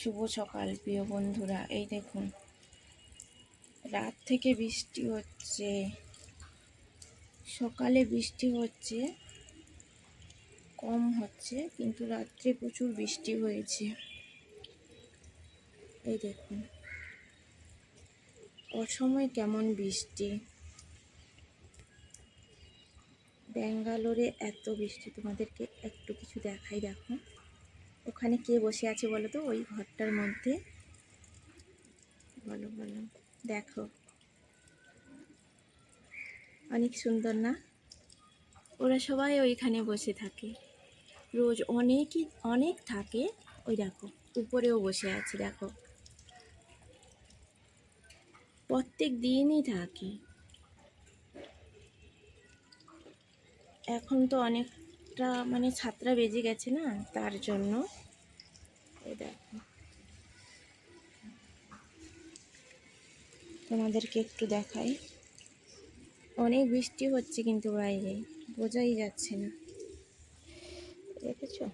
শুভ সকাল প্রিয় বন্ধুরা। এই দেখুন, রাত থেকে বৃষ্টি হচ্ছে, সকালে বৃষ্টি হচ্ছে, কম হচ্ছে, কিন্তু রাত্রে প্রচুর বৃষ্টি হয়েছে। এই দেখুন, অসময়ে কেমন বৃষ্টি। ব্যাঙ্গালোরে এত বৃষ্টি, তোমাদেরকে একটু কিছু দেখাই। দেখো ওখানে কে বসে আছে বলো তো, ওই ঘরটার মধ্যে। বলো বলো, দেখো অনেক সুন্দর না? ওরা সবাই ওইখানে বসে থাকে, রোজ অনেক থাকে। ওই দেখো উপরেও বসে আছে, দেখো প্রত্যেক দিনই থাকে। এখন তো অনেকটা মানে 7টা বেজে গেছে না, তার জন্য। এই দেখো, তোমাদেরকে একটু দেখাই। অনেক বৃষ্টি হচ্ছে কিন্তু বাইরে বোঝাই যাচ্ছে না, দেখেছো?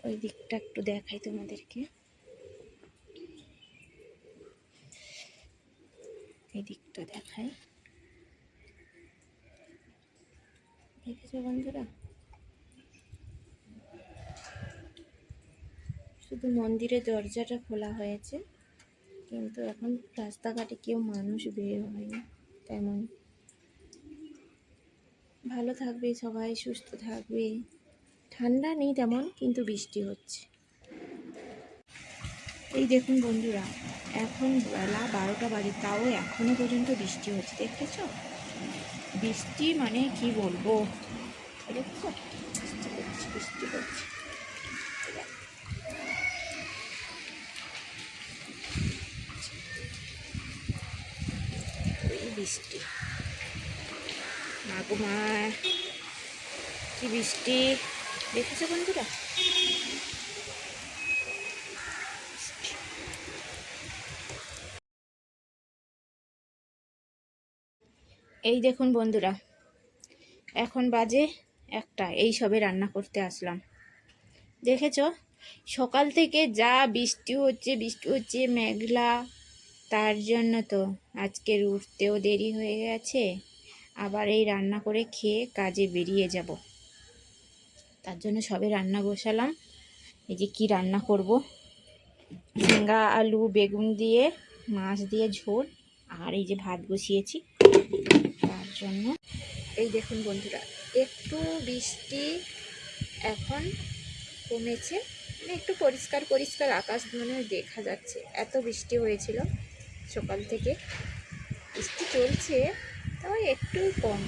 ওই দিকটা একটু দেখাই তোমাদেরকে, এই দিকটা দেখাই। দেখেছো বন্ধুরা? শুধু মন্দিরের দরজাটা খোলা হয়েছে, কিন্তু এখন রাস্তাঘাটে কেউ মানুষ বের হয়নি তেমন। ভালো থাকবে সবাই, সুস্থ থাকবে। ঠান্ডা নেই তেমন, কিন্তু বৃষ্টি হচ্ছে। এই দেখুন বন্ধুরা, এখন বেলা 12টা বাজে, তাও এখনো পর্যন্ত বৃষ্টি হচ্ছে। দেখেছো? বৃষ্টি মানে কি বলবো, দেখছো? বৃষ্টি করছে, বৃষ্টি করছে। এই বৃষ্টি, মাগো মা, কি বৃষ্টি! দেখেছো বন্ধুরা? এই দেখুন বন্ধুরা, এখন বাজে 1টা, এই সবে রান্না করতে আসলাম। দেখেছো? সকাল থেকে যা বৃষ্টি হচ্ছে মেঘলা, তার জন্য তো আজকের উঠতেও দেরি হয়ে গেছে। আবার এই রান্না করে খেয়ে কাজে বেরিয়ে যাব, তার জন্য সবে রান্না বসালাম। এই যে কি রান্না করব, ঝিঙ্গা আলু বেগুন দিয়ে মাছ দিয়ে ঝোল, আর এই যে ভাত বসিয়েছি তার জন্য। এই দেখুন বন্ধুরা, একটু বৃষ্টি এখন কমেছে, মানে একটু পরিষ্কার পরিষ্কার আকাশ মানে দেখা যাচ্ছে। এত বৃষ্টি হয়েছিল সকাল থেকে, বৃষ্টি চলছে, তাও একটু কম।